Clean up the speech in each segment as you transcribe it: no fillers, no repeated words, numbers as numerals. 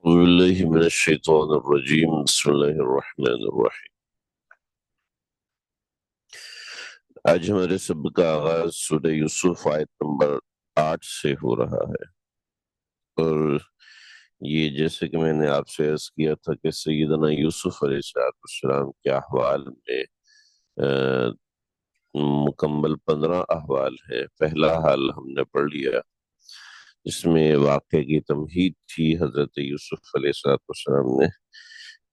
أعوذ بالله من الشيطان الرجيم بسم الله الرحمن الرحيم. آج ہمارے سبق کا آغاز سورہ یوسف آیت نمبر 8 سے ہو رہا ہے، اور یہ جیسے کہ میں نے آپ سے عرض کیا تھا کہ سیدنا یوسف علیہ السلام کے احوال میں آ، مکمل 15 احوال ہے۔ پہلا حال ہم نے پڑھ لیا، اس میں واقعے کی تمہید تھی۔ حضرت یوسف علیہ السلام نے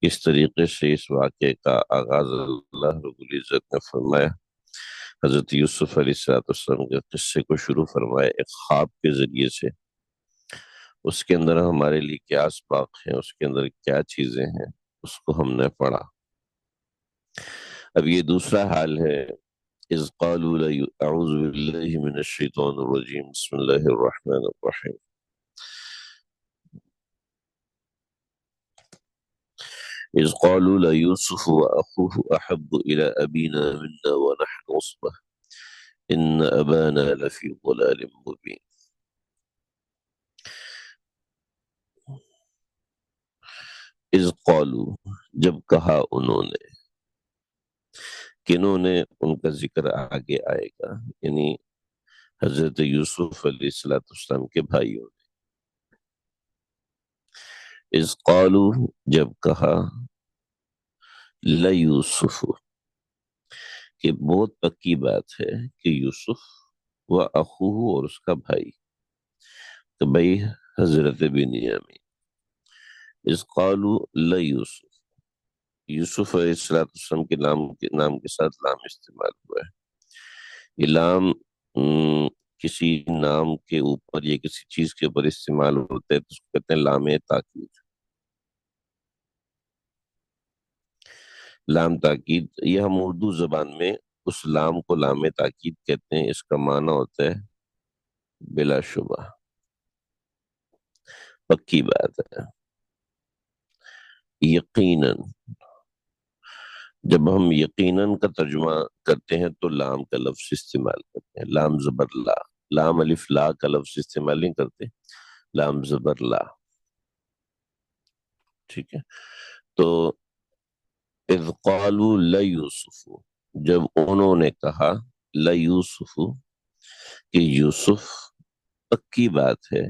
کس طریقے سے اس واقعے کا آغاز اللہ رب العزت نے فرمایا، حضرت یوسف علیہ السلام کے قصے کو شروع فرمایا ایک خواب کے ذریعے سے۔ اس کے اندر ہمارے لیے کیا اسباق ہیں، اس کے اندر کیا چیزیں ہیں، اس کو ہم نے پڑھا۔ اب یہ دوسرا حال ہے، اذ قالوا اعوذ باللہ من الشیطان الرجیم بسم اللہ الرحمن الرحیم۔ اذ قالوا ليوسف واخوه احب الى ابينا منا ونحن عصبة ان ابانا لفی ضلال مبین۔ اذ قالوا، جب کہا انہوں نے، کنہوں نے، ان کا ذکر آگے آئے گا، یعنی حضرت یوسف علیہ السلام کے بھائیوں نے۔ اذ قالوا، جب کہا، لیوسف، کہ بہت پکی بات ہے کہ یوسف و اخوہ، اور اس کا بھائی، تو بھائی حضرت بنیامین۔ اذ قالوا لیوسف، یوسف علیہ السلام کے نام کے ساتھ لام استعمال ہوا ہے۔ یہ لام کسی نام کے اوپر یا کسی چیز کے اوپر استعمال ہوتا ہے تو اس کو کہتے ہیں لام تاکید۔ لام تاکید، یہ ہم اردو زبان میں اس لام کو لام تاکید کہتے ہیں۔ اس کا معنی ہوتا ہے بلا شبہ، پکی بات ہے، یقیناً۔ جب ہم یقیناً کا ترجمہ کرتے ہیں تو لام کا لفظ استعمال کرتے ہیں، لام زبر لا، لام الف لا کا لفظ استعمال نہیں کرتے، لام زبر لا، ٹھیک ہے۔ تو اذ قالوا لیوسف، جب انہوں نے کہا، لیوسف، کہ یوسف، پکی بات ہے،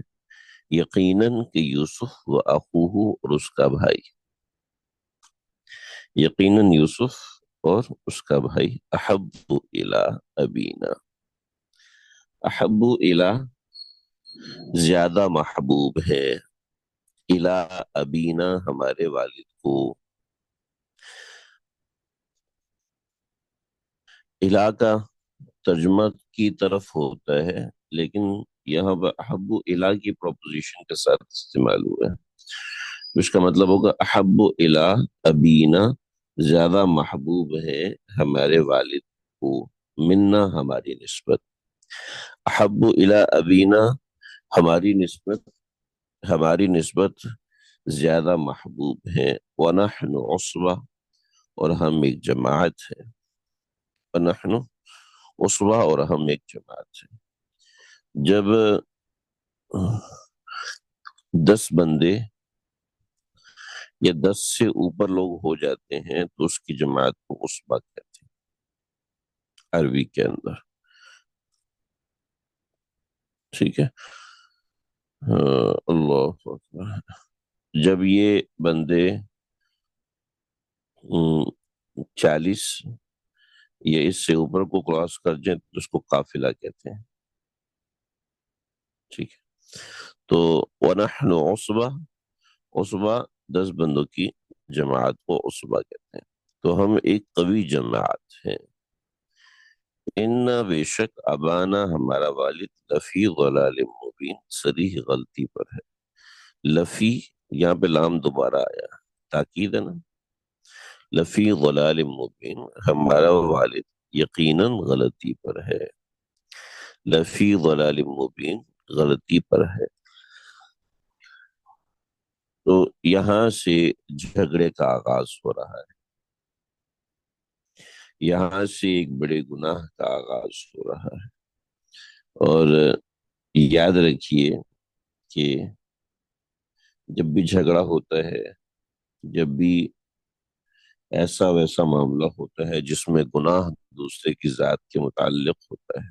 یقیناً کہ یوسف و اخوہ، اور اس کا بھائی، یقیناً یوسف اور اس کا بھائی، احب الی ابینا، احب الی، زیادہ محبوب ہے، الی ابینا، ہمارے والد کو۔ الی کا ترجمہ کی طرف ہوتا ہے، لیکن یہاں پر احب الی کی پروپوزیشن کے ساتھ استعمال ہوا ہے۔ اس کا مطلب ہوگا احب الی ابینا، زیادہ محبوب ہے ہمارے والد کو، منا، ہماری نسبت، احب الی ابینا، ہماری نسبت، ہماری نسبت زیادہ محبوب ہے، ونحن عصبہ، اور ہم ایک جماعت ہے، ونحن عصبہ، اور ہم ایک جماعت ہے۔ جب 10 بندے یا 10 سے اوپر لوگ ہو جاتے ہیں تو اس کی جماعت کو عصبہ کہتے ہیں عربی کے اندر، ٹھیک ہے۔ اللہ اکبر۔ جب یہ بندے 40 یا اس سے اوپر کو کراس کر جائیں تو اس کو قافلہ کہتے ہیں، ٹھیک ہے۔ تو ونحن عصبہ، عصبہ 10 بندوں کی جماعت کو عصبہ کہتے ہیں، تو ہم ایک قوی جماعت ہیں۔ ان بے شک ابانا، ہمارا والد، لفی ضلال مبین، صریح غلطی پر ہے۔ لفی، یہاں پہ لام دوبارہ آیا، تاکید ہے نا، لفی ضلال مبین، ہمارا والد یقیناً غلطی پر ہے، لفی ضلال مبین، غلطی پر ہے۔ تو یہاں سے جھگڑے کا آغاز ہو رہا ہے، یہاں سے ایک بڑے گناہ کا آغاز ہو رہا ہے۔ اور یاد رکھیے کہ جب بھی جھگڑا ہوتا ہے، جب بھی ایسا ویسا معاملہ ہوتا ہے جس میں گناہ دوسرے کی ذات کے متعلق ہوتا ہے،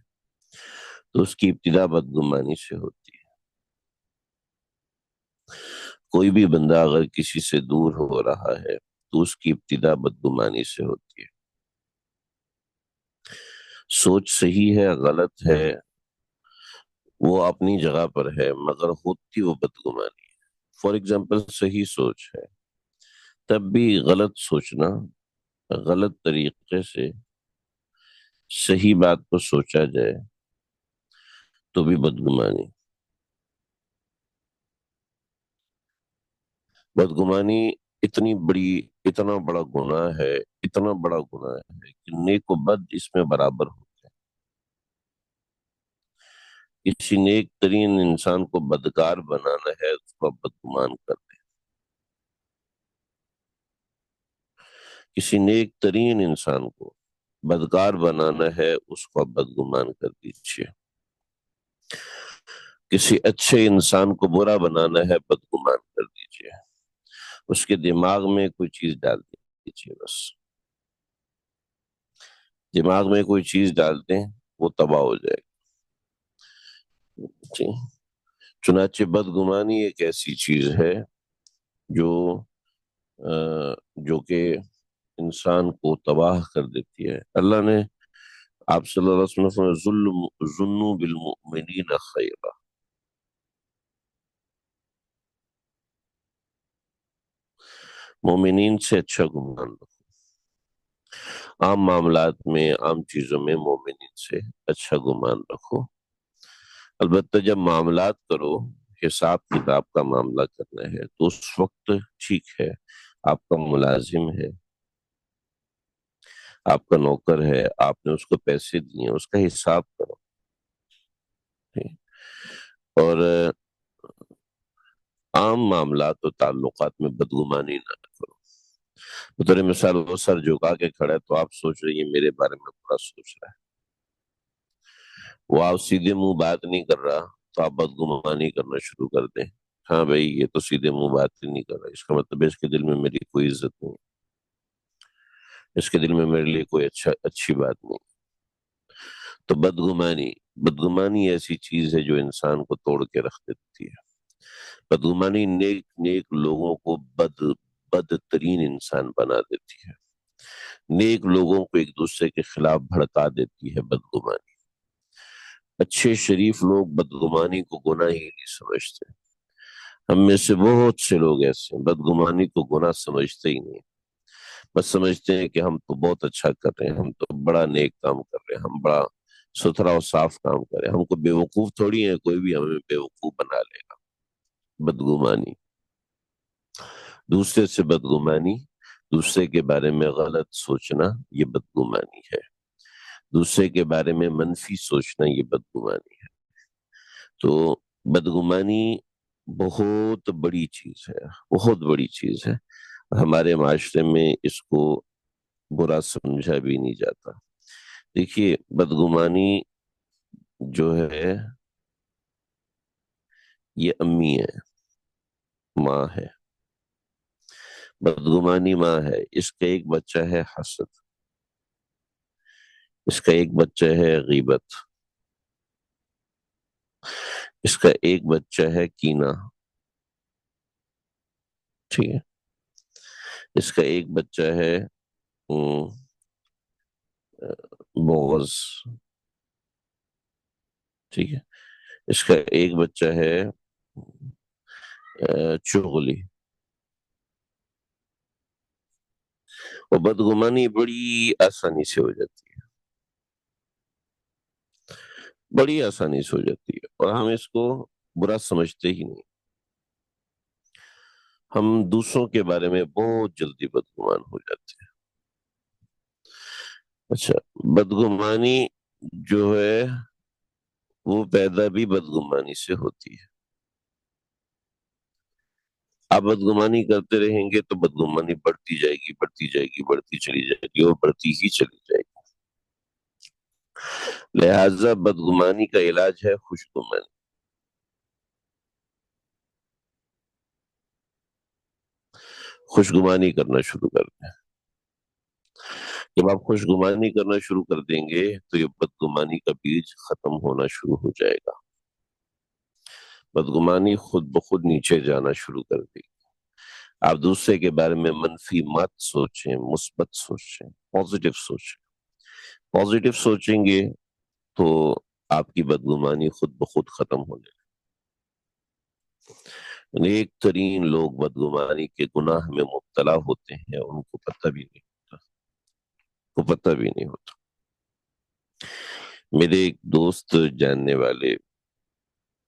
تو اس کی ابتدا بدگمانی سے ہوتی ہے۔ کوئی بھی بندہ اگر کسی سے دور ہو رہا ہے تو اس کی ابتدا بدگمانی سے ہوتی ہے۔ سوچ صحیح ہے غلط ہے وہ اپنی جگہ پر ہے، مگر ہوتی وہ بدگمانی ہے۔ فار ایگزامپل صحیح سوچ ہے، تب بھی غلط سوچنا، غلط طریقے سے صحیح بات کو سوچا جائے تو بھی بدگمانی۔ بدگمانی اتنا بڑا گناہ ہے، اتنا بڑا گناہ ہے کہ نیک و بد اس میں برابر ہوتے ہیں۔ کسی نیک ترین انسان کو بدکار بنانا ہے، اس کو بدگمان کر دیں۔ کسی نیک ترین انسان کو بدکار بنانا ہے، اس کو بدگمان کر دیجیے۔ کسی اچھے انسان کو برا بنانا ہے، بدگمان کر دیجیے۔ اس کے دماغ میں کوئی چیز ڈال دیجیے، بس دماغ میں کوئی چیز ڈال دیں، وہ تباہ ہو جائے گا۔ جی۔ چنانچہ بدگمانی ایک ایسی چیز ہے جو جو کہ انسان کو تباہ کر دیتی ہے۔ اللہ نے آپ صلی اللہ علیہ وسلم ظنوا بالمؤمنین خیرا، مومنین سے اچھا گمان رکھو۔ عام معاملات میں، عام چیزوں میں مومنین سے اچھا گمان رکھو۔ البتہ جب معاملات کرو، حساب کتاب کا معاملہ کرنا ہے، تو اس وقت ٹھیک ہے، آپ کا ملازم ہے، آپ کا نوکر ہے، آپ نے اس کو پیسے دیے، اس کا حساب کرو۔ اور عام معاملات و تعلقات میں بدگمانی نہ کرو۔ بطور مثال وہ سر جھکا کے کھڑا ہے تو آپ سوچ رہے ہیں یہ میرے بارے میں برا سوچ رہا ہے، وہ آپ سیدھے منہ بات نہیں کر رہا تو آپ بدگمانی کرنا شروع کر دیں۔ ہاں بھائی یہ تو سیدھے منہ بات ہی نہیں کر رہا، اس کا مطلب ہے اس کے دل میں میری کوئی عزت نہیں، اس کے دل میں میرے لیے کوئی اچھی بات نہیں۔ تو بدگمانی ایسی چیز ہے جو انسان کو توڑ کے رکھ دیتی ہے۔ بدگمانی نیک نیک لوگوں کو بدترین انسان بنا دیتی ہے، نیک لوگوں کو ایک دوسرے کے خلاف بھڑکا دیتی ہے بدگمانی۔ اچھے شریف لوگ بدگمانی کو گناہ ہی نہیں سمجھتے۔ ہم میں سے بہت سے لوگ ایسے ہیں بدگمانی کو گناہ سمجھتے ہی نہیں، بس سمجھتے ہیں کہ ہم تو بہت اچھا کر رہے ہیں، ہم تو بڑا نیک کام کر رہے ہیں، ہم بڑا ستھرا اور صاف کام کر رہے ہیں، ہم کو بیوقوف تھوڑی ہے، کوئی بھی ہمیں بیوقوف بنا لے گا۔ بدگمانی، دوسرے سے بدگمانی، دوسرے کے بارے میں غلط سوچنا، یہ بدگمانی ہے۔ دوسرے کے بارے میں منفی سوچنا، یہ بدگمانی ہے۔ تو بدگمانی بہت بڑی چیز ہے، بہت بڑی چیز ہے۔ ہمارے معاشرے میں اس کو برا سمجھا بھی نہیں جاتا۔ دیکھیے بدگمانی جو ہے یہ امی ہے، ماں ہے، بدگمانی ماں ہے۔ اس کا ایک بچہ ہے حسد، اس کا ایک بچہ ہے غیبت، اس کا ایک بچہ ہے کینہ، ٹھیک ہے، اس کا ایک بچہ ہے بغض، ٹھیک ہے، اس کا ایک بچہ ہے چغلی۔ اور بدگمانی بڑی آسانی سے ہو جاتی ہے، بڑی آسانی سے ہو جاتی ہے، اور ہم اس کو برا سمجھتے ہی نہیں۔ ہم دوسروں کے بارے میں بہت جلدی بدگمان ہو جاتے ہیں۔ اچھا، بدگمانی جو ہے وہ پیدا بھی بدگمانی سے ہوتی ہے۔ آپ بدگمانی کرتے رہیں گے تو بدگمانی بڑھتی جائے گی، بڑھتی جائے گی، بڑھتی چلی جائے گی، اور بڑھتی ہی چلی جائے گی۔ لہذا بدگمانی کا علاج ہے خوش گمانی۔ خوشگمانی کرنا شروع کر دیں. جب آپ خوشگمانی کرنا شروع کر دیں گے تو یہ بدگمانی کا بیج ختم ہونا شروع ہو جائے گا. بدگمانی خود بخود نیچے جانا شروع کر دے گی. آپ دوسرے کے بارے میں منفی مت سوچیں، مثبت سوچیں، پازیٹیو سوچیں. پازیٹیو سوچیں گے تو آپ کی بدگمانی خود بخود ختم ہونے لگے. نیک ترین لوگ بدگمانی کے گناہ میں مبتلا ہوتے ہیں، ان کو پتہ بھی نہیں ہوتا، کو پتہ بھی نہیں ہوتا. میرے ایک دوست جاننے والے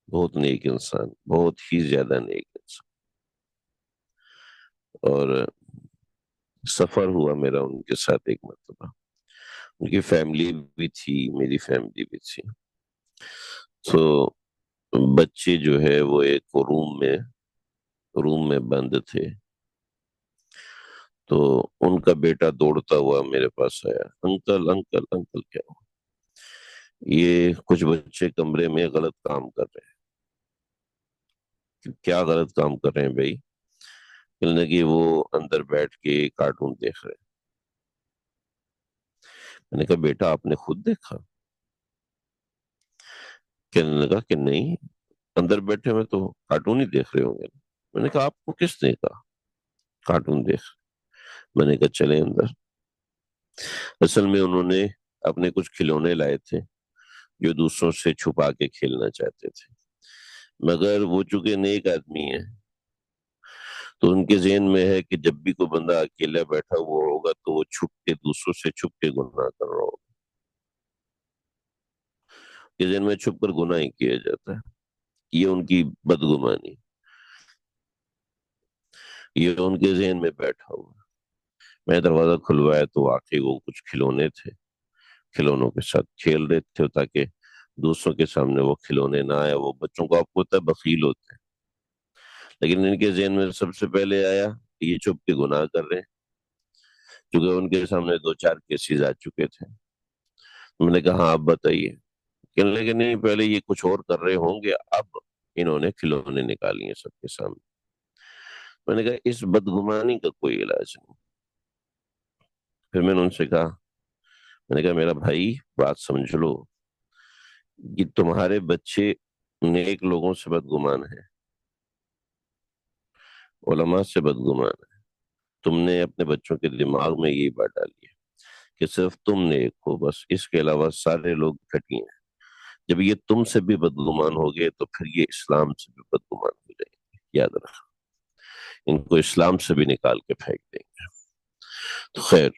بہت نیک انسان، بہت ہی زیادہ نیک انسان، اور سفر ہوا میرا ان کے ساتھ ایک مرتبہ. ان کی فیملی بھی تھی، میری فیملی بھی تھی. تو بچے جو ہے وہ ایک روم میں بند تھے. تو ان کا بیٹا دوڑتا ہوا میرے پاس آیا، انکل انکل انکل کیا ہوا؟ یہ کچھ بچے کمرے میں غلط کام کر رہے ہیں. کیا غلط کام کر رہے ہیں بھائی؟ کہنے لگے وہ اندر بیٹھ کے کارٹون دیکھ رہے ہیں. میں نے کہا بیٹا آپ نے خود دیکھا؟ کہنے لگا کہ نہیں، اندر بیٹھے ہوئے تو کارٹون ہی دیکھ رہے ہوں گے. میں نے کہا آپ کو کس نے کہا کارٹون دیکھ؟ میں نے کہا چلے اندر. اصل میں انہوں نے اپنے کچھ کھلونے لائے تھے جو دوسروں سے چھپا کے کھیلنا چاہتے تھے، مگر وہ چونکہ نیک آدمی ہیں تو ان کے ذہن میں ہے کہ جب بھی کوئی بندہ اکیلا بیٹھا ہوا ہوگا تو وہ چھپ کے دوسروں سے چھپ کے گناہ کر رہا ہوگا. کے ذہن میں چھپ کر گناہ ہی کیا جاتا ہے. یہ ان کی بدگمانی، یہ ان کے ذہن میں بیٹھا ہوا. میں دروازہ کھلوایا تو واقعی وہ کچھ کھلونے تھے، کھلونوں کے ساتھ کھیل رہے تھے تاکہ دوسروں کے سامنے وہ کھلونے نہ آئے. وہ بچوں کو آپ کو پتہ ہے بخیل ہوتے ہیں، لیکن ان کے ذہن میں سب سے پہلے آیا کہ یہ چھپ کے گناہ کر رہے ہیں، کیونکہ ان کے سامنے 2-4 کیسز آ چکے تھے. میں نے کہا ہاں آپ بتائیے. کہنے لگے نہیں پہلے یہ کچھ اور کر رہے ہوں گے، اب انہوں نے کھلونے نکالی ہیں سب کے سامنے. میں نے کہا اس بدگمانی کا کوئی علاج نہیں. پھر میں نے ان سے کہا، میں نے کہا میرا بھائی بات سمجھ لو، کہ تمہارے بچے نیک لوگوں سے بدگمان ہیں، علماء سے بدگمان ہیں. تم نے اپنے بچوں کے دماغ میں یہی بات ڈالی ہے کہ صرف تم نیک ہو، بس اس کے علاوہ سارے لوگ گھٹی ہیں. جب یہ تم سے بھی بدگمان ہو گئے تو پھر یہ اسلام سے بھی بدگمان ہو جائیں گے. یاد رکھ، ان کو اسلام سے بھی نکال کے پھینک دیں گے. تو خیر،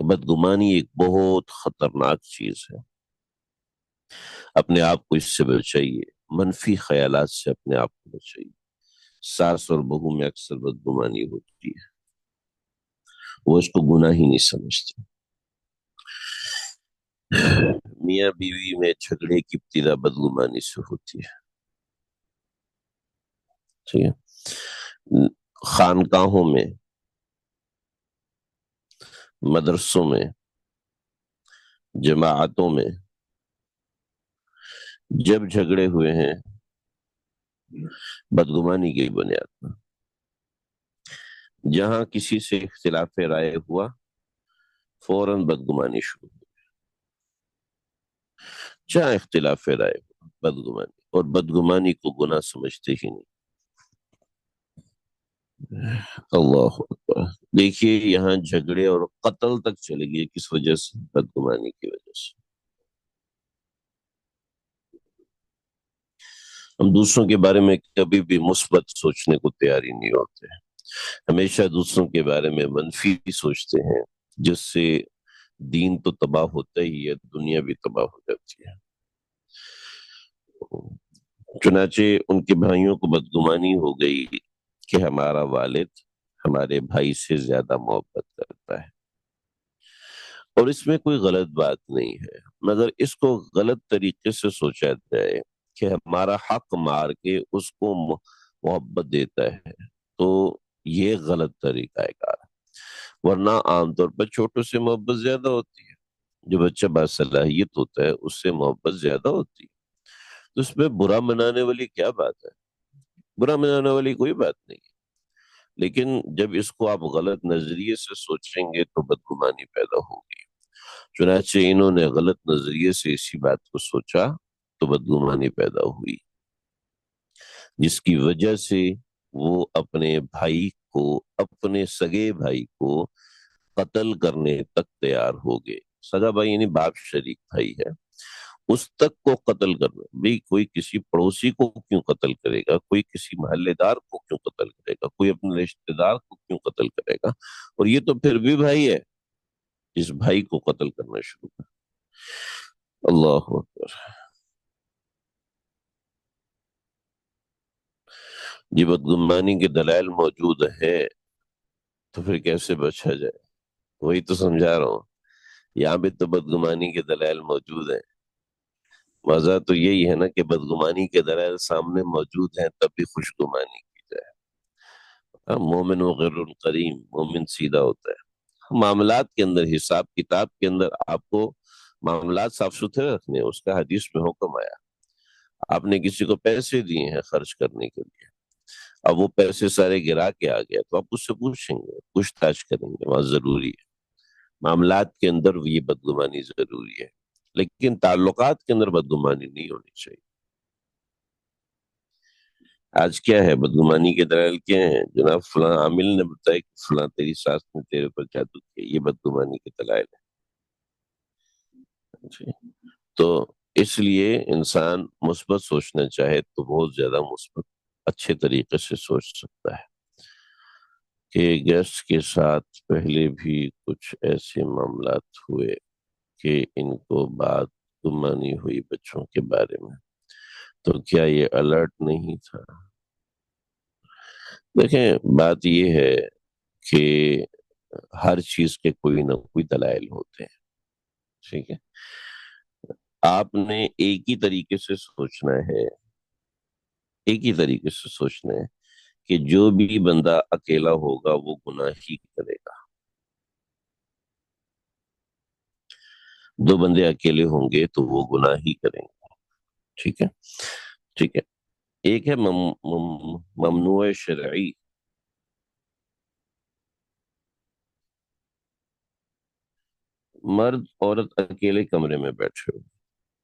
بدگمانی ایک بہت خطرناک چیز ہے. اپنے آپ کو اس سے بچائیے، منفی خیالات سے اپنے آپ کو بچائیے. ساس اور بہو میں اکثر بدگمانی ہوتی ہے، وہ اس کو گناہ ہی نہیں سمجھتے. میاں بیوی میں جھگڑے کی ابتدا بدگمانی سے ہوتی ہے. ٹھیک ہے؟ خانقاہوں میں، مدرسوں میں، جماعتوں میں جب جھگڑے ہوئے ہیں بدگمانی کی بنیاد پر، جہاں کسی سے اختلاف رائے ہوا فوراً بدگمانی شروع ہو. جہاں اختلاف رائے ہوا بدگمانی، اور بدگمانی کو گناہ سمجھتے ہی نہیں. اللہ اکبر. دیکھیے یہاں جھگڑے اور قتل تک چلے گئے، کس وجہ سے؟ بدگمانی کی وجہ سے. ہم دوسروں کے بارے میں کبھی بھی مثبت سوچنے کو تیار ہی نہیں ہوتے، ہمیشہ دوسروں کے بارے میں منفی سوچتے ہیں، جس سے دین تو تباہ ہوتا ہی ہے، دنیا بھی تباہ ہو جاتی ہے. چنانچہ ان کے بھائیوں کو بدگمانی ہو گئی کہ ہمارا والد ہمارے بھائی سے زیادہ محبت کرتا ہے. اور اس میں کوئی غلط بات نہیں ہے، مگر اس کو غلط طریقے سے سوچا جائے کہ ہمارا حق مار کے اس کو محبت دیتا ہے، تو یہ غلط طریقہ ہے کار. ورنہ عام طور پر چھوٹوں سے محبت زیادہ ہوتی ہے، جو بچہ باصلاحیت ہوتا ہے اس سے محبت زیادہ ہوتی ہے. تو اس میں برا منانے والی کیا بات ہے؟ برا منانے والی کوئی بات نہیں. لیکن جب اس کو آپ غلط نظریے سے سوچیں گے تو بدگمانی پیدا ہوگی. چنانچہ انہوں نے غلط نظریے سے اسی بات کو سوچا تو بدگمانی پیدا ہوئی، جس کی وجہ سے وہ اپنے بھائی کو، اپنے سگے بھائی کو قتل کرنے تک تیار ہو گئے. سگا بھائی یعنی باپ شریک بھائی ہے، اس تک کو قتل کرنا. بھئی کوئی کسی پڑوسی کو کیوں قتل کرے گا، کوئی کسی محلے دار کو کیوں قتل کرے گا، کوئی اپنے رشتہ دار کو کیوں قتل کرے گا، اور یہ تو پھر بھی بھائی ہے. اس بھائی کو قتل کرنا شروع کر. اللہ اکبر. جی بدگمانی کے دلائل موجود ہے تو پھر کیسے بچا جائے؟ وہی تو سمجھا رہا ہوں. یہاں بھی تو بدگمانی کے دلائل موجود ہیں. مزہ تو یہی ہے نا کہ بدگمانی کے دلائل سامنے موجود ہیں تب بھی خوش گمانی کی جائے. مومن وغیر الکریم، مومن سیدھا ہوتا ہے. معاملات کے اندر، حساب کتاب کے اندر آپ کو معاملات صاف ستھرے رکھنے ہیں. اس کا حدیث میں حکم آیا. آپ نے کسی کو پیسے دیے ہیں خرچ کرنے کے لیے، اب وہ پیسے سارے گرا کے آ گیا تو آپ اس سے پوچھیں گے، پوچھ تاچھ کریں گے. وہاں ضروری ہے. معاملات کے اندر یہ بدگمانی ضروری ہے، لیکن تعلقات کے اندر بدگمانی نہیں ہونی چاہیے. آج کیا ہے بدگمانی کے دلائل کیا ہیں جناب؟ فلاں عامل نے بتایا کہ فلاں تیری ساس نے تیرے پر جادو کیا. یہ بدگمانی کے دلائل ہے جی. تو اس لیے انسان مثبت سوچنا چاہے تو بہت زیادہ مثبت اچھے طریقے سے سوچ سکتا ہے. کہ گیسٹ کے ساتھ پہلے بھی کچھ ایسے معاملات ہوئے کہ ان کو بات گمانی ہوئی بچوں کے بارے میں، تو کیا یہ الرٹ نہیں تھا؟ دیکھیں بات یہ ہے کہ ہر چیز کے کوئی نہ کوئی دلائل ہوتے ہیں. ٹھیک ہے. آپ نے ایک ہی طریقے سے سوچنا ہے، ایک ہی طریقے سے سوچنا ہے کہ جو بھی بندہ اکیلا ہوگا وہ گناہ ہی کرے گا. دو بندے اکیلے ہوں گے تو وہ گناہ ہی کریں گے. ٹھیک ہے. ٹھیک ہے. ایک ہے ممنوع شرعی. مرد عورت اکیلے کمرے میں بیٹھے ہو،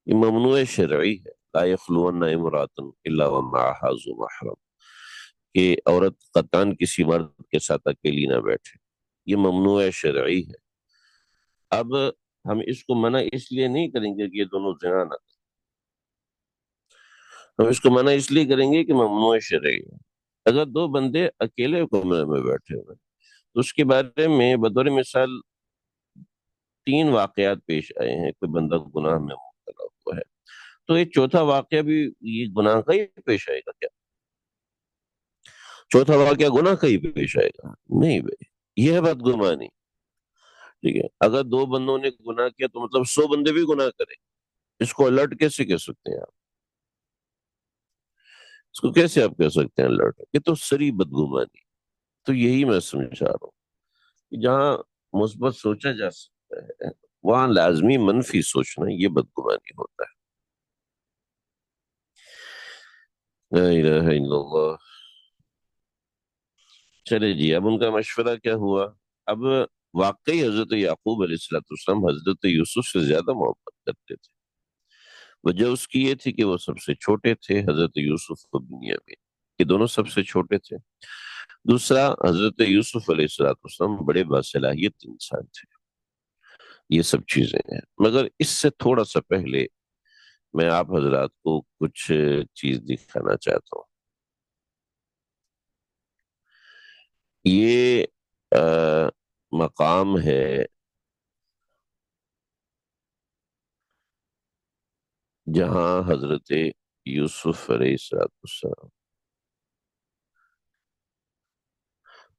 یہ ممنوع شرعی ہے. لا یخلون امرأۃ الا ومعها ذو محرم، کہ عورت قطعاً کسی مرد کے ساتھ اکیلی نہ بیٹھے. یہ ممنوع شرعی ہے. اب ہم اس کو منع اس لیے نہیں کریں گے کہ یہ دونوں زنا نہ کریں. ہم اس کو منع اس لیے کریں گے کہ ممنوع شرعی ہے. اگر دو بندے اکیلے کمرے میں بیٹھے ہوئے تو اس کے بارے میں بطور مثال تین واقعات پیش آئے ہیں. کوئی بندہ گناہ میں مبتلا ہوا ہے تو یہ چوتھا واقعہ بھی یہ گناہ کا ہی پیش آئے گا کیا؟ چوتھا واقعہ گناہ کا ہی پیش آئے گا؟ نہیں بھائی. یہ ہے بدگمانی. ٹھیک ہے. اگر دو بندوں نے گناہ کیا تو مطلب 100 بندے بھی گناہ کریں. اس کو الرٹ کیسے کہہ سکتے ہیں آپ؟ اس کو کیسے آپ کہہ سکتے ہیں الرٹ؟ یہ تو سری بدگمانی. تو یہی میں سمجھا رہا ہوں کہ جہاں مثبت سوچا جا سکتا ہے وہاں لازمی منفی سوچنا یہ بدگمانی ہوتا ہے. لا الہ الا اللہ. چلے جی اب ان کا مشورہ کیا ہوا؟ اب واقعی حضرت یعقوب علیہ السلام حضرت یوسف سے زیادہ محبت کرتے تھے. وجہ اس کی یہ تھی کہ وہ سب سے چھوٹے تھے، حضرت یوسف و بنیامین یہ دونوں سب سے چھوٹے تھے. دوسرا حضرت یوسف علیہ السلام بڑے باصلاحیت انسان تھے. یہ سب چیزیں ہیں. مگر اس سے تھوڑا سا پہلے میں آپ حضرات کو کچھ چیز دکھانا چاہتا ہوں. یہ مقام ہے جہاں حضرت یوسف علیہ السلام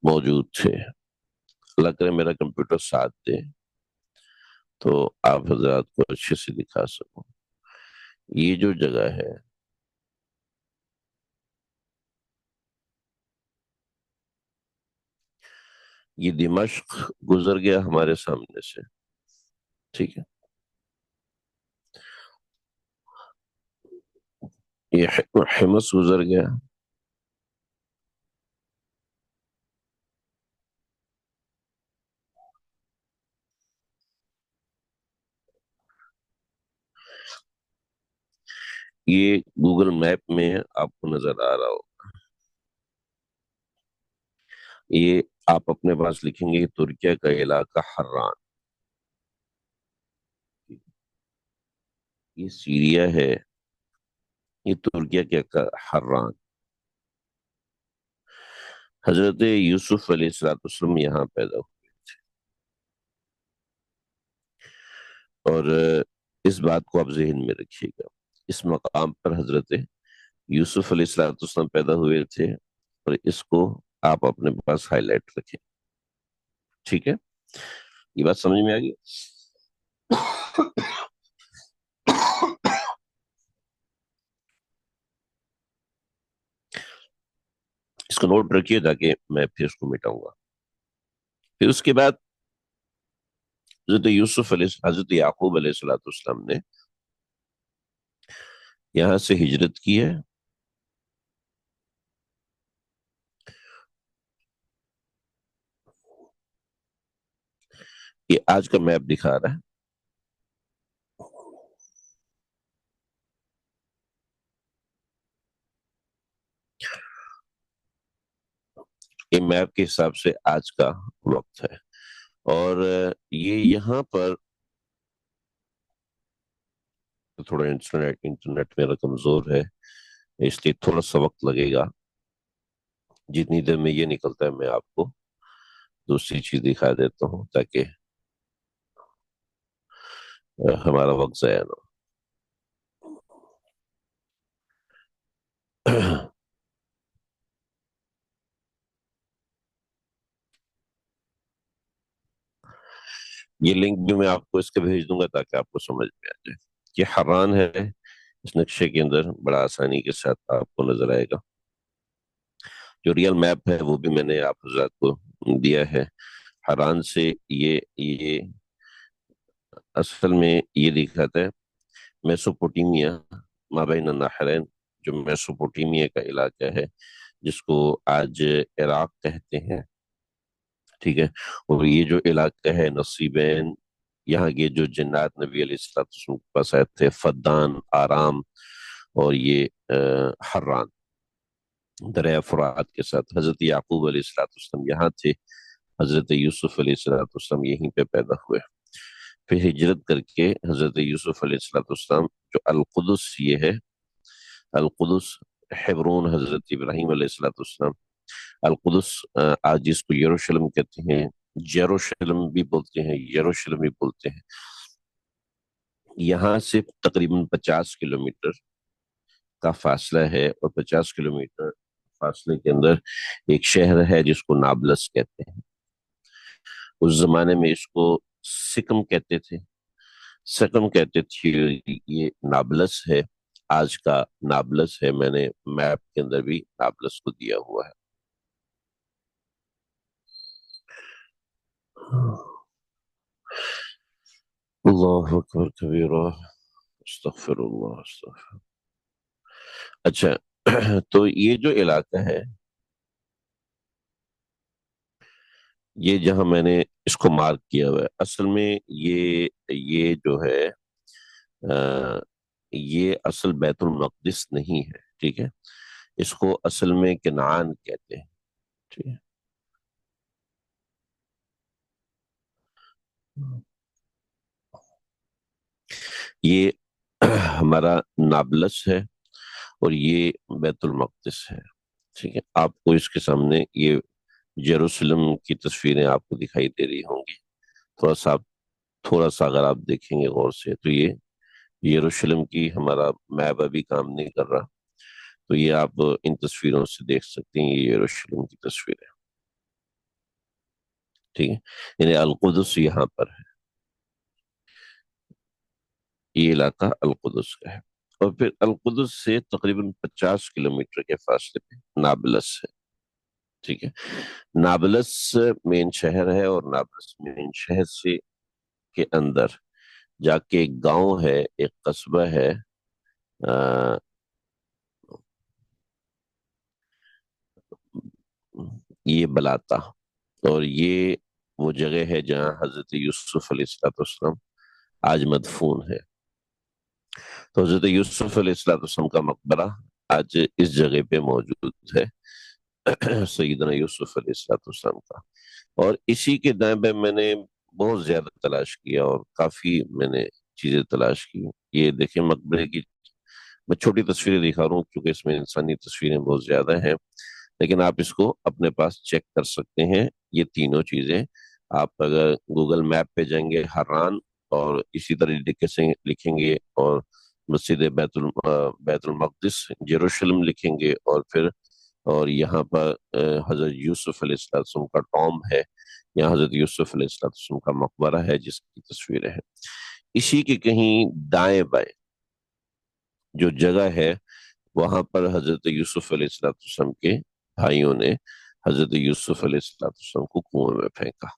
موجود تھے. اللہ کرے میرا کمپیوٹر ساتھ دے تو آپ حضرات کو اچھے سے دکھا سکوں. یہ جو جگہ ہے یہ دمشق گزر گیا ہمارے سامنے سے. ٹھیک ہے. یہ حمص گزر گیا. یہ گوگل میپ میں آپ کو نظر آ رہا ہو، یہ آپ اپنے پاس لکھیں گے ترکیہ کا علاقہ حران، یہ سیریا ہے، یہ ترکیہ کے حران۔ حضرت یوسف علیہ السلام یہاں پیدا ہوئے اور اس بات کو آپ ذہن میں رکھیے گا، اس مقام پر حضرت یوسف علیہ السلام پیدا ہوئے تھے، اور اس کو آپ اپنے پاس ہائی لائٹ رکھیں، ٹھیک ہے؟ یہ بات سمجھ میں آ گئی؟ اس کو نوٹ رکھیے تاکہ میں پھر اس کو مٹاؤں گا۔ پھر اس کے بعد حضرت یعقوب علیہ السلام نے یہاں سے ہجرت کی ہے، یہ آج کا میپ دکھا رہا ہے، یہ میپ کے حساب سے آج کا وقت ہے، اور یہ یہاں پر تھوڑا انٹرنیٹ میرا کمزور ہے، اس لیے تھوڑا سا وقت لگے گا، جتنی دیر میں یہ نکلتا ہے میں آپ کو دوسری چیز دکھا دیتا ہوں تاکہ ہمارا وقت ضائع نہ ہو۔ یہ لنک بھی میں آپ کو اس کے بھیج دوں گا تاکہ آپ کو سمجھ میں آ جائے، یہ حران ہے، اس نقشے کے اندر بڑا آسانی کے ساتھ آپ کو نظر آئے گا۔ جو ریئل میپ ہے وہ بھی میں نے آپ حضرات کو دیا ہے۔ حران سے یہ اصل میں یہ دکھاتا ہے میسوپوٹیمیا، مابین النہرین، جو میسوپوٹیمیا کا علاقہ ہے جس کو آج عراق کہتے ہیں، ٹھیک ہے؟ اور یہ جو علاقہ ہے نصیبین، یہاں کے جو جنات نبی علیہ السلام کے پاس آئے تھے، فدان، آرام، اور یہ حران، دریا فرات کے ساتھ حضرت یعقوب علیہ السلام یہاں تھے، حضرت یوسف علیہ السلام یہیں پہ پیدا ہوئے، پھر ہجرت کر کے حضرت یوسف علیہ السلام جو القدس یہ ہے، القدس حبرون حضرت ابراہیم علیہ السلام، القدس آج جس کو یروشلم کہتے ہیں، جیروشلم بھی بولتے ہیں، یروشلم بھی بولتے ہیں، یہاں سے تقریباً 50 کلومیٹر کا فاصلہ ہے، اور 50 کلومیٹر فاصلے کے اندر ایک شہر ہے جس کو نابلس کہتے ہیں، اس زمانے میں اس کو سکم کہتے تھے، سکم کہتے تھے، یہ نابلس ہے، آج کا نابلس ہے، میں نے میپ کے اندر بھی نابلس کو دیا ہوا ہے۔ اللہ اکبر کبیرہ، استغفر اللہ استغفر۔ اچھا، تو یہ جو علاقہ ہے، یہ جہاں میں نے اس کو مارک کیا ہوا ہے، اصل میں یہ جو ہے یہ اصل بیت المقدس نہیں ہے، ٹھیک ہے؟ اس کو اصل میں کنعان کہتے ہیں، ٹھیک ہے؟ یہ ہمارا نابلس ہے، اور یہ بیت المقدس ہے، ٹھیک ہے؟ آپ کو اس کے سامنے یہ یروشلم کی تصویریں آپ کو دکھائی دے رہی ہوں گی، تھوڑا سا اگر آپ دیکھیں گے غور سے تو یہ یروشلم کی ہمارا میپ ابھی کام نہیں کر رہا، تو یہ آپ ان تصویروں سے دیکھ سکتے ہیں، یہ یروشلم کی تصویر ہے، ٹھیک ہے؟ یعنی القدس یہاں پر ہے، یہ علاقہ القدس کا ہے، اور پھر القدس سے تقریباً 50 کلومیٹر کے فاصلے پہ نابلس ہے، ٹھیک ہے؟ نابلس مین شہر ہے، اور نابلس مین شہر سے کے اندر جا کے ایک گاؤں ہے، ایک قصبہ ہے، آ، یہ بلاتا، اور یہ وہ جگہ ہے جہاں حضرت یوسف علیہ السلام آج مدفون ہے۔ تو حضرت یوسف علیہ السلام کا مقبرہ آج اس جگہ پہ موجود ہے، سیدنا یوسف علیہ السلام کا۔ اور اسی کے دائیں بائیں میں نے بہت زیادہ تلاش کیا اور کافی میں نے چیزیں تلاش کی۔ یہ دیکھیں مقبرے کی میں چھوٹی تصویریں دکھا رہا ہوں کیونکہ اس میں انسانی تصویریں بہت زیادہ ہیں، لیکن آپ اس کو اپنے پاس چیک کر سکتے ہیں۔ یہ تینوں چیزیں آپ اگر گوگل میپ پہ جائیں گے حران، اور اسی طرح لکھیں گے، اور مسجد بیت المقدس یروشلم لکھیں گے، اور پھر اور یہاں پر حضرت یوسف علیہ السلام کا ٹوم ہے، یہاں حضرت یوسف علیہ السلام کا مقبرہ ہے جس کی تصویریں ہیں۔ اسی کے کہیں دائیں بائیں جو جگہ ہے، وہاں پر حضرت یوسف علیہ السلام کے بھائیوں نے حضرت یوسف علیہ السلام کو کنویں میں پھینکا۔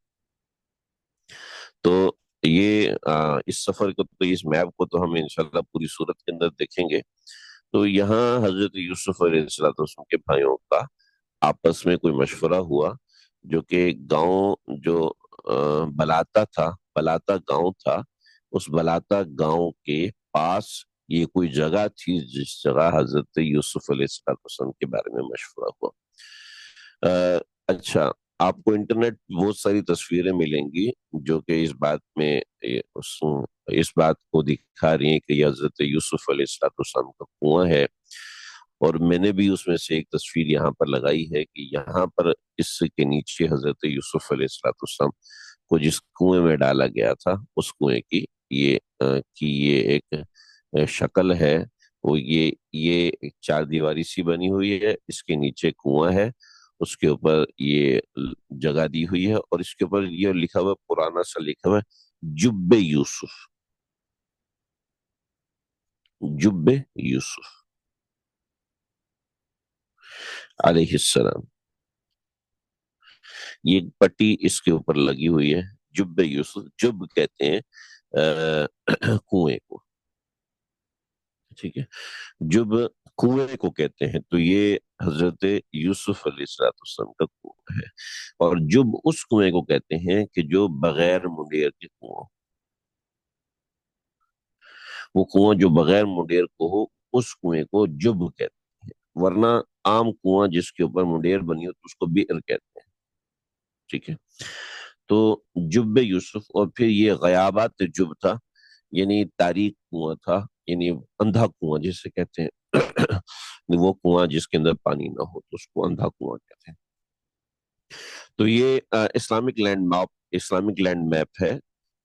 تو یہ اس سفر کو تو اس میپ کو تو ہم انشاءاللہ پوری صورت کے اندر دیکھیں گے۔ تو یہاں حضرت یوسف علیہ السلام کے بھائیوں کا آپس میں کوئی مشورہ ہوا، جو کہ گاؤں جو بلاتا تھا، بلاتا گاؤں تھا، اس بلاتا گاؤں کے پاس یہ کوئی جگہ تھی جس جگہ حضرت یوسف علیہ السلام کے بارے میں مشورہ ہوا۔ اچھا، آپ کو انٹرنیٹ بہت ساری تصویریں ملیں گی جو کہ اس بات میں اس بات کو دکھا رہی ہیں کہ یہ حضرت یوسف علیہ السلام کا کنواں ہے۔ اور میں نے بھی اس میں سے ایک تصویر یہاں پر لگائی ہے کہ یہاں پر اس کے نیچے حضرت یوسف علیہ السلام کو جس کنویں میں ڈالا گیا تھا، اس کنویں کی یہ ایک شکل ہے۔ وہ یہ ایک چار دیواری سی بنی ہوئی ہے، اس کے نیچے کنواں ہے، اس کے اوپر یہ جگہ دی ہوئی ہے، اور اس کے اوپر یہ لکھا ہوا پرانا سا لکھا ہوا ہے جب یوسف، جب یوسف علیہ السلام۔ یہ ایک پٹی اس کے اوپر لگی ہوئی ہے، جب یوسف، جب کہتے ہیں کنویں کو، ٹھیک ہے، جب کنویں کو کہتے ہیں، تو یہ حضرت یوسف علیہ السلام کا کنواں ہے۔ اور جب اس کنویں کو کہتے ہیں کہ جو بغیر منڈیر کے کنواں، وہ کنواں جو بغیر منڈیر کو ہو، اس کنویں کو جب کہتے ہیں، ورنہ عام کنواں جس کے اوپر منڈیر بنی ہو تو اس کو بئر کہتے ہیں، ٹھیک ہے۔ تو جب یوسف، اور پھر یہ غیابات جب تھا، یعنی تاریک کنواں تھا، یعنی اندھا کنواں جسے کہتے ہیں، وہ کنواں جس کے اندر پانی نہ ہو تو اس کو اندھا کنواں کہتے ہیں۔ تو یہ اسلامک لینڈ میپ ہے،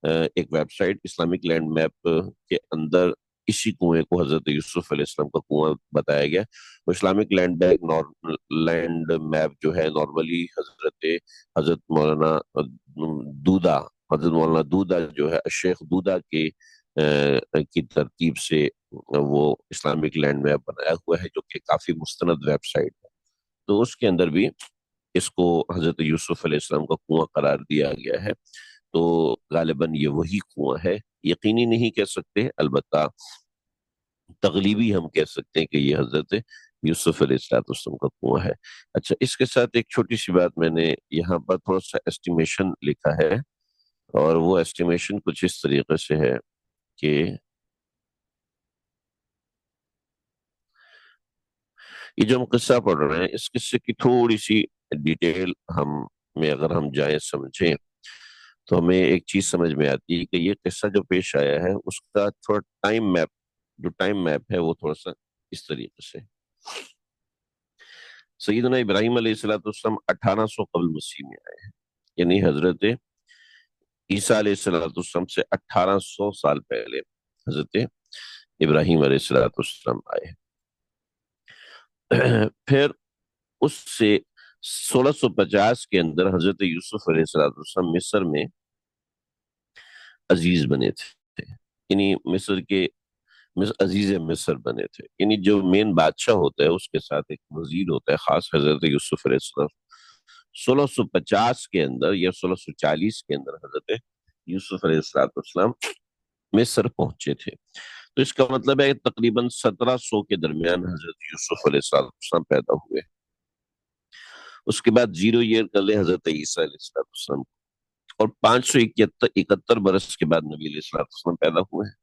ایک website Islamic land map کے اندر اسی کنویں کو حضرت یوسف علیہ السلام کا کنواں بتایا گیا۔ وہ اسلامک لینڈ میپ جو ہے نارملی حضرت مولانا دودہ حضرت مولانا دودہ جو ہے شیخ دودہ کی ترتیب سے وہ اسلامک لینڈ میپ بنایا ہوا ہے، جو کہ کافی مستند ویب سائٹ ہے۔ تو اس کے اندر بھی اس کو حضرت یوسف علیہ السلام کا کنواں قرار دیا گیا ہے۔ تو غالباً یہ وہی کنواں ہے، یقینی نہیں کہہ سکتے، البتہ تغلیبی ہم کہہ سکتے ہیں کہ یہ حضرت یوسف علیہ السلام کا کنواں ہے۔ اچھا، اس کے ساتھ ایک چھوٹی سی بات، میں نے یہاں پر تھوڑا سا ایسٹیمیشن لکھا ہے، اور وہ ایسٹیمیشن کچھ اس طریقے سے ہے کہ یہ جو ہم قصہ پڑھ رہے ہیں، اس قصے کی تھوڑی سی ڈیٹیل اگر ہم جائیں سمجھیں، تو ہمیں ایک چیز سمجھ میں آتی ہے کہ یہ قصہ جو پیش آیا ہے اس کا تھوڑا ٹائم میپ ہے، وہ تھوڑا سا اس طریقے سے۔ سیدنا ابراہیم علیہ السلام 1800 قبل مسیح میں آئے ہیں، یعنی حضرت عیسیٰ علیہ السلام سے 1800 سال پہلے حضرت ابراہیم علیہ السلام آئے ہیں۔ پھر اس سے 1650 کے اندر حضرت یوسف علیہ السلام مصر میں عزیز بنے تھے، یعنی عزیز مصر بنے تھے، یعنی جو مین بادشاہ ہوتا ہے اس کے ساتھ ایک وزیر ہوتا ہے خاص، حضرت یوسف علیہ السلام 1650 کے اندر یا 1640 کے اندر حضرت یوسف علیہ السلام مصر پہنچے تھے۔ تو اس کا مطلب ہے کہ تقریباً 1700 کے درمیان حضرت یوسف علیہ السلام پیدا ہوئے۔ اس کے بعد 0 ایئر کر لے حضرت عیسیٰ علیہ السلام، اور 571 برس کے بعد نبی علیہ السلام پیدا ہوئے ہیں۔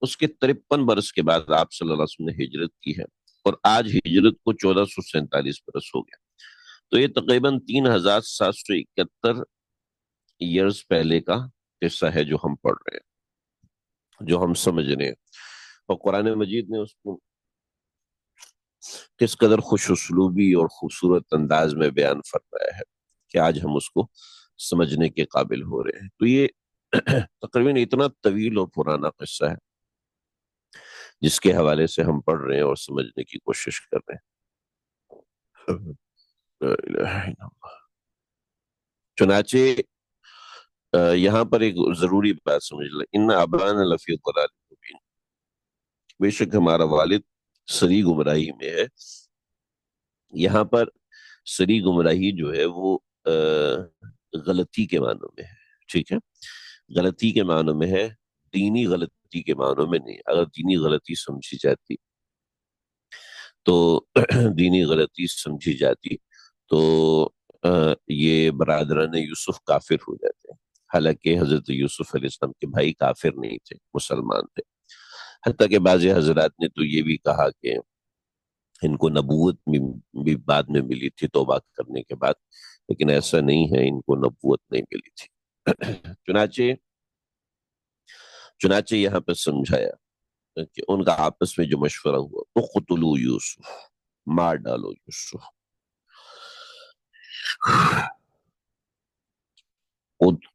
اس کے 53 برس کے بعد آپ صلی اللہ علیہ وسلم نے ہجرت کی ہے، اور آج ہجرت کو 1447 برس ہو گیا. تو یہ تقریباً 3771 ایئرز پہلے کا قصہ ہے جو ہم پڑھ رہے ہیں، جو ہم سمجھ رہے ہیں. اور قرآن مجید نے اس کو کس قدر خوش اسلوبی اور خوبصورت انداز میں بیان فرمایا ہے کہ آج ہم اس کو سمجھنے کے قابل ہو رہے ہیں. تو یہ تقریباً اتنا طویل اور پرانا قصہ ہے جس کے حوالے سے ہم پڑھ رہے ہیں اور سمجھنے کی کوشش کر رہے ہیں. لا الہ الا اللہ. چنانچہ یہاں پر ایک ضروری بات سمجھ لیں، ان ابانا لفی ضلال مبین، بے شک ہمارا والد سری گمراہی میں ہے. یہاں پر سری گمراہی جو ہے وہ غلطی کے معنوں میں ہے. ٹھیک ہے، غلطی کے معنوں میں ہے، دینی غلطی کے معنوں میں نہیں. اگر دینی غلطی سمجھی جاتی تو دینی غلطی سمجھی جاتی تو یہ برادران یوسف کافر ہو جاتے ہیں. حالانکہ حضرت یوسف علیہ السلام کے بھائی کافر نہیں تھے، مسلمان تھے. حتیٰ کہ بعض حضرات نے تو یہ بھی کہا کہ ان کو نبوت بھی بعد میں ملی تھی توبہ کرنے کے بعد، لیکن ایسا نہیں ہے، ان کو نبوت نہیں ملی تھی. چنانچہ یہاں پہ سمجھایا کہ ان کا آپس میں جو مشورہ ہوا، اقتلوا یوسف، مار ڈالو یوسف.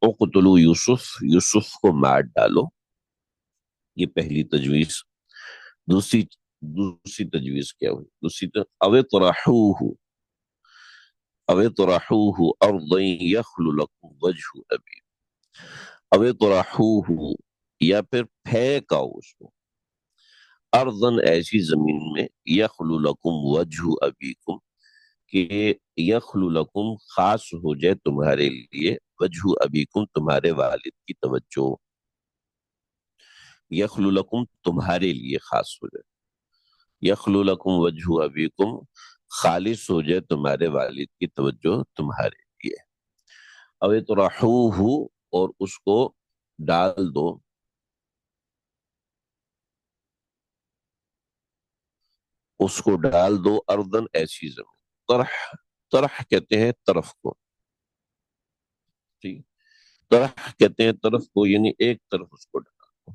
اقتلوا یوسف، یوسف کو مار ڈالو. یہ پہلی تجویز. دوسری دوسری تجویز کیا ہوئی؟ او اطرحوه، او اطرحوه ارضا یخل لکم وجہ ابی، او اطرحوه، یا پھر پھینکاؤ اس کو، ارضن ایسی زمین میں، یخل لکم وجہ ابیکم، کہ یخل لکم خاص ہو جائے تمہارے لیے، وجہ ابیکم تمہارے والد کی توجہ. یخل لکم تمہارے لیے خاص ہو جائے، یخل لکم وجہ ابیکم خالص ہو جائے تمہارے والد کی توجہ تمہارے لیے. او اطرحوہ، اور اس کو ڈال دو، اس کو ڈال دو اردن ایسی زمین. طرح، طرح کہتے ہیں طرف کو. ٹھیک، طرح کہتے ہیں طرف کو، یعنی ایک طرف اس کو ڈال دو.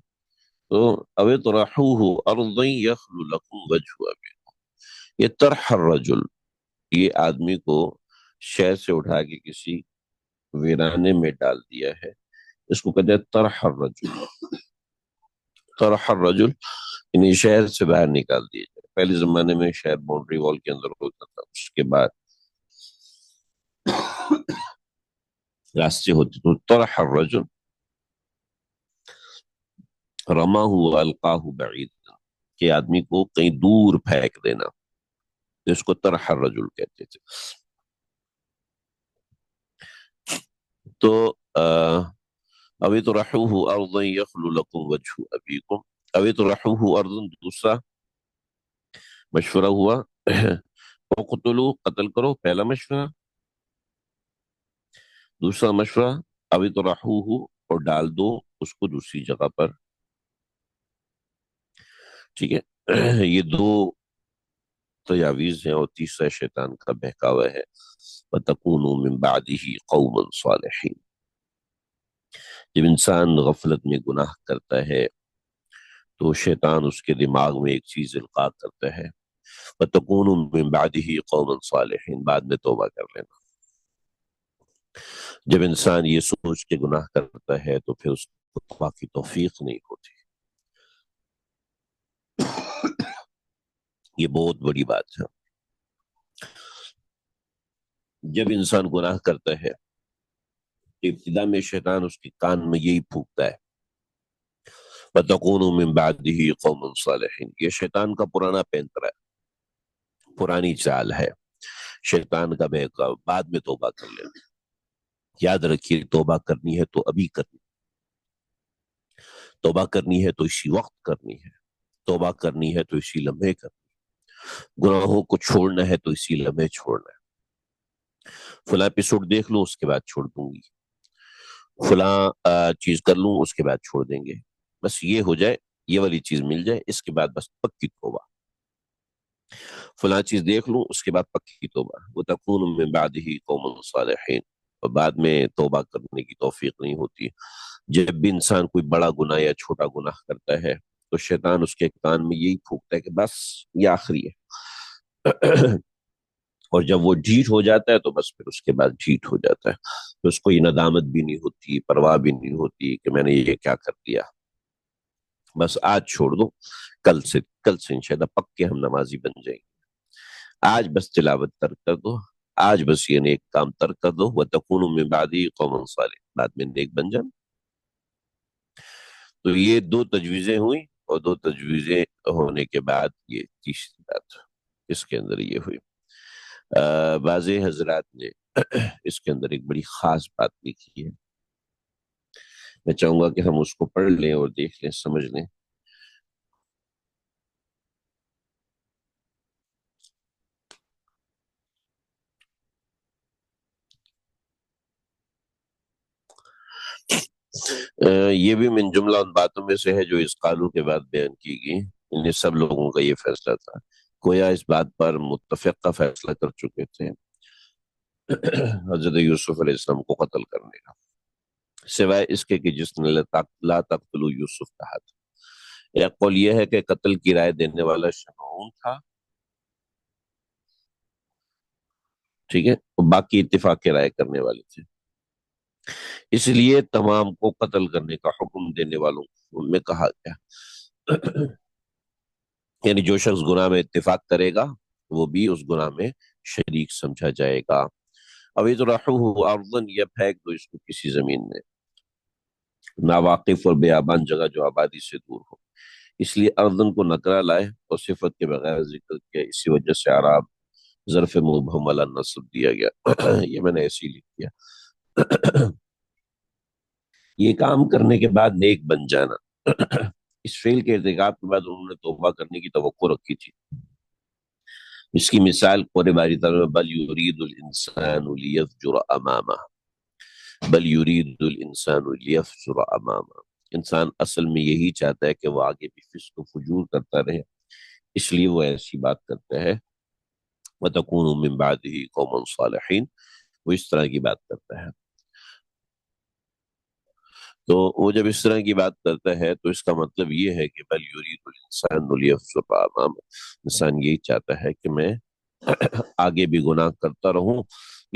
تو او اطرحوہ ارضا یخل لکم وجہ ابیکم، یہ طرح الرجل، یہ آدمی کو شہر سے اٹھا کے کسی ویرانے میں ڈال دیا ہے، اس کو کہتے ہیں طرح الرجل. طرح الرجل یعنی شہر سے باہر نکال دیا جائے. پہلے زمانے میں شہر باؤنڈری وال کے اندر ہوتا تھا، اس کے بعد راستے ہوتے تو طرح الرجل رماہ والقاہ بعید، کہ آدمی کو کہیں دور پھینک دینا، اس کو طرح الرجل کہتے تھے. تو اوی طرحوہ ارضا یخل لکم وجہ ابیکم، اوی طرحوہ ارضا دوسرا مشورہ ہوا. اقتلوا قتل کرو، پہلا مشورہ. دوسرا مشورہ اوی طرحوہ، اور ڈال دو اس کو دوسری جگہ پر. ٹھیک ہے، یہ دو تجاویز ہیں، اور تیسرا شیطان کا بہکاوا ہے. وَتَكُونُوا مِن بَعْدِهِ قَوْمًا صَالِحِينَ. جب انسان غفلت میں گناہ کرتا ہے تو شیطان اس کے دماغ میں ایک چیز القاء کرتا ہے، وَتَكُونُوا مِن بَعْدِهِ قَوْمًا صَالِحِينَ، بعد میں توبہ کر لینا. جب انسان یہ سوچ کے گناہ کرتا ہے تو پھر اس کو توبہ کی توفیق نہیں ہوتی. یہ بہت بڑی بات ہے. جب انسان گناہ کرتا ہے ابتدا میں شیطان اس کے کان میں یہی پھونکتا ہے، وَتَكُونُوا مِن بَعْدِهِ قَوْمًا صَالِحِينَ. یہ شیطان کا پرانا پینترا ہے، پرانی چال ہے شیطان کا بہکاوا. بعد میں توبہ کر لینا. یاد رکھیے، توبہ کرنی ہے تو ابھی کرنی، توبہ کرنی ہے تو اسی وقت کرنی ہے، توبہ کرنی ہے تو اسی لمحے کرنی، گناہوں کو چھوڑنا ہے تو اسی لمحے چھوڑنا ہے. فلاں ایپیسوڈ دیکھ لوں اس کے بعد چھوڑ دوں گی، فلاں چیز کر لوں اس کے بعد چھوڑ دیں گے. بس یہ ہو جائے یہ والی چیز مل جائے، اس کے بعد بس پکی توبہ، فلاں چیز دیکھ لوں اس کے بعد پکی توبہ، وَتَكُونُ مِن بَعْدِهِ قَوْمٌ صَالِحِينَ، اور بعد میں توبہ کرنے کی توفیق نہیں ہوتی۔ جب بھی انسان کوئی بڑا گناہ یا چھوٹا گناہ کرتا ہے تو شیطان اس کے کان میں یہی پھونکتا ہے کہ بس یہ آخری ہے، اور جب وہ ڈھیٹ ہو جاتا ہے تو بس پھر اس کے بعد ڈھیٹ ہو جاتا ہے، تو اس کو یہ ندامت بھی نہیں ہوتی، پرواہ بھی نہیں ہوتی کہ میں نے یہ کیا کر دیا، بس آج چھوڑ دو، کل سے انشاءاللہ پکے ہم نمازی بن جائیں گے، آج بس تلاوت ترک کر دو، آج بس یہ نیک کام ترک کر دو، وَتَكُونُ مِن بَعْدِهِ قَوْمًا صَالِحًا، بعد میں نیک بن جانا۔ تو یہ دو تجویزیں ہوئی، اور دو تجویزیں ہونے کے بعد یہ تیسری بات اس کے اندر یہ ہوئی۔ بعض حضرات نے اس کے اندر ایک بڑی خاص بات لکھی ہے، میں چاہوں گا کہ ہم اس کو پڑھ لیں اور دیکھ لیں، سمجھ لیں۔ یہ بھی من جملہ ان باتوں میں سے ہے جو اس قالو کے بعد بیان کی گئی، انہیں سب لوگوں کا یہ فیصلہ تھا، گویا اس بات پر متفقہ فیصلہ کر چکے تھے حضرت یوسف علیہ السلام کو قتل کرنے کا، سوائے اس کے کہ جس نے لا تقتلوا یوسف کہا تھا۔ ایک قول یہ ہے کہ قتل کی رائے دینے والا شمعون تھا، ٹھیک ہے، اور باقی اتفاق کی رائے کرنے والے تھے، اس لیے تمام کو قتل کرنے کا حکم دینے والوں ان میں کہا گیا، یعنی جو شخص گناہ میں اتفاق کرے گا وہ بھی اس گناہ میں شریک سمجھا جائے گا۔ اب اطرحوہ ارضاً، یہ پھینک دو اس کو کسی زمین میں ناواقف اور بیابان جگہ جو آبادی سے دور ہو، اس لیے ارضن کو نکرہ لائے اور صفت کے بغیر ذکر کیا، اسی وجہ سے اعراب ظرف مبہم علی نصب دیا گیا، یہ میں نے ایسے ہی لکھ دیا۔ یہ کام کرنے کے بعد نیک بن جانا، اس فعل کے ارتکاب کے بعد انہوں نے توبہ کرنے کی توقع رکھی تھی، اس کی مثال قرآن باری تعالیٰ میں بل یرید الانسان لیفجر امامہ، بل یرید الانسان لیفجر امامہ، انسان اصل میں یہی چاہتا ہے کہ وہ آگے بھی فسق و فجور کرتا رہے، اس لیے وہ ایسی بات کرتا ہے، وَتَكُونُ مِن بَعْدِهِ قَوْمًا صَالِحِينَ، وہ اس طرح کی بات کرتا ہے۔ تو وہ جب اس طرح کی بات کرتا ہے تو اس کا مطلب یہ ہے کہ بل یرید الانسان لیفجر امامہ، انسان یہی چاہتا ہے کہ میں آگے بھی گناہ کرتا رہوں،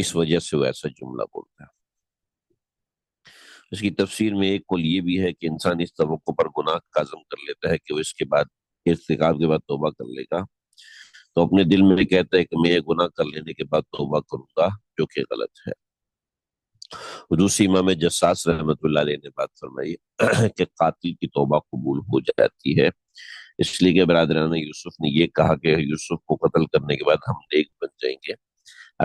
اس وجہ سے وہ ایسا جملہ بولتا ہے۔ اس کی تفسیر میں ایک قول یہ بھی ہے کہ انسان اس توقع پر گناہ کا عزم کر لیتا ہے کہ وہ اس کے بعد ارتکاب کے بعد توبہ کر لے گا، تو اپنے دل میں کہتا ہے کہ میں یہ گناہ کر لینے کے بعد توبہ کروں گا، جو کہ غلط ہے۔ دوسری امام جساس رحمۃ اللہ علیہ نے بات فرمائی کہ قاتل کی توبہ قبول ہو جاتی ہے، اس لیے کہ برادران یوسف نے یہ کہا کہ یوسف کو قتل کرنے کے بعد ہم نیک بن جائیں گے،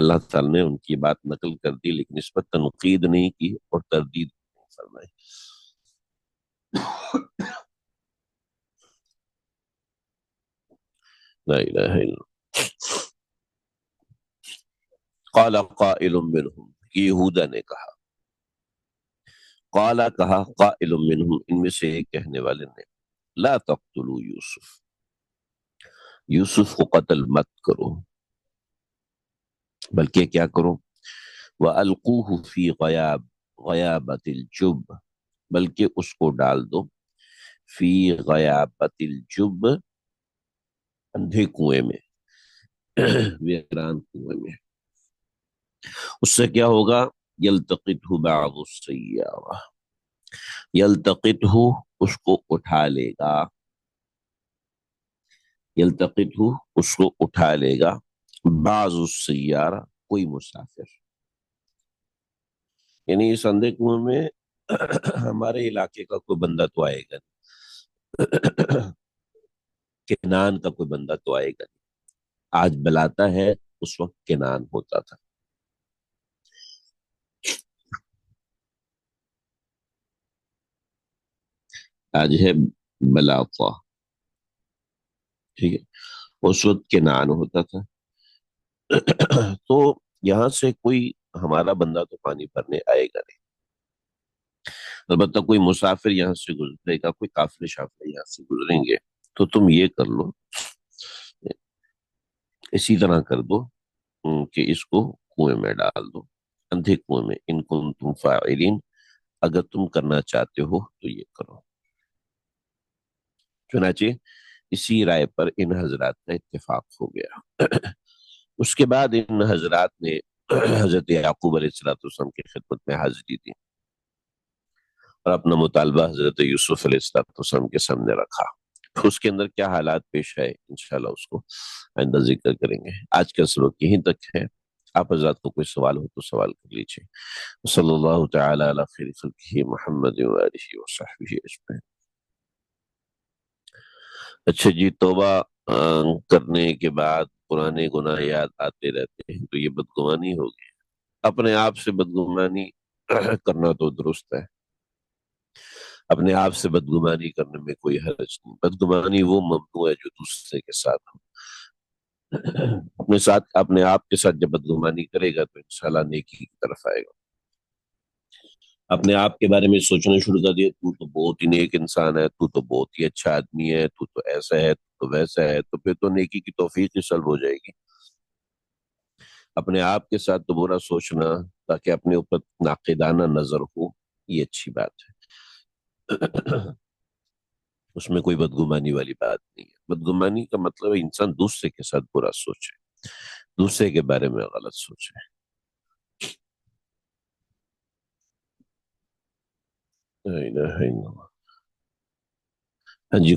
اللہ تعالیٰ نے ان کی بات نقل کر دی لیکن اس پر تنقید نہیں کی اور تردید نہیں فرمائی۔ لا الہ الا قال قائل منهم، یہودا نے کہا، قالا کہا، قائل منهم ان میں سے ایک کہنے والے نے، لا تقتلوا یوسف، یوسف کو قتل مت کرو، بلکہ کیا کرو، وَأَلْقُوهُ فِي غَيَابَةِ الْجُبِّ، بلکہ اس کو ڈال دو، فی غیابت الجب، اندھے کنویں میں، ویران کنویں میں، اس سے کیا ہوگا، یلتقطہ بعض السیارہ، یلتقطہ اس کو اٹھا لے گا، یلتقطہ اس کو اٹھا لے گا، بعض السیارہ کوئی مسافر، یعنی اس اندھے کنویں میں ہمارے علاقے کا کوئی بندہ تو آئے گا نہیں، کنان کا کوئی بندہ تو آئے گا نہیں، آج بلاتا ہے، اس وقت کنان ہوتا تھا۔ آج ہے بلاطا، ٹھیک ہے، اس وقت کنان ہوتا تھا۔ تو یہاں سے کوئی ہمارا بندہ تو پانی بھرنے آئے گا نہیں، البتہ کوئی مسافر یہاں سے گزرے گا، کوئی قافلے شافلے یہاں سے گزریں گے، تو تم یہ کر لو، اسی طرح کر دو کہ اس کو کنویں میں ڈال دو، اندھے کنویں میں، ان کو تم فاعلین، اگر تم کرنا چاہتے ہو تو یہ کرو۔ چنانچہ اسی رائے پر ان حضرات کا اتفاق ہو گیا۔ اس کے بعد ان حضرات نے حضرت یعقوب علیہ السلام کی خدمت میں حاضری دی اور اپنا مطالبہ حضرت یوسف علیہ السلام کے سامنے رکھا۔ اس کے اندر کیا حالات پیش آئے، انشاءاللہ اس کو آئندہ ذکر کریں گے۔ آج کا سبق یہیں تک ہے، آپ حضرات کو کوئی سوال ہو تو سوال کر لیجیے۔ صلی اللہ تعالی علی خیر خلقہ محمد وآلہ وصحبہ اجمعین۔ اچھا جی، توبہ کرنے کے بعد پرانے گناہ یاد آتے رہتے ہیں تو یہ بدگمانی ہوگی۔ اپنے آپ سے بدگمانی کرنا تو درست ہے، اپنے آپ سے بدگمانی کرنے میں کوئی حرج نہیں۔ بدگمانی وہ ممنوع ہے جو دوسرے کے ساتھ ہو۔ اپنے آپ کے ساتھ جب بدگمانی کرے گا تو انشاءاللہ نیکی کی طرف آئے گا۔ اپنے آپ کے بارے میں سوچنا شروع کر دیا، تو تو بہت ہی نیک انسان ہے، تو تو بہت ہی اچھا آدمی ہے، تو تو ایسا ہے، تو ویسا ہے، تو پھر تو نیکی کی توفیق ہی سلب ہو جائے گی۔ اپنے آپ کے ساتھ تو برا سوچنا تاکہ اپنے اوپر ناقدانہ نظر ہو، یہ اچھی بات ہے۔ اس میں کوئی بدگمانی والی بات نہیں ہے۔ بدگمانی کا مطلب ہے انسان دوسرے کے ساتھ برا سوچے، دوسرے کے بارے میں غلط سوچے۔ لا الہ الا اللہ۔ ہاں جی۔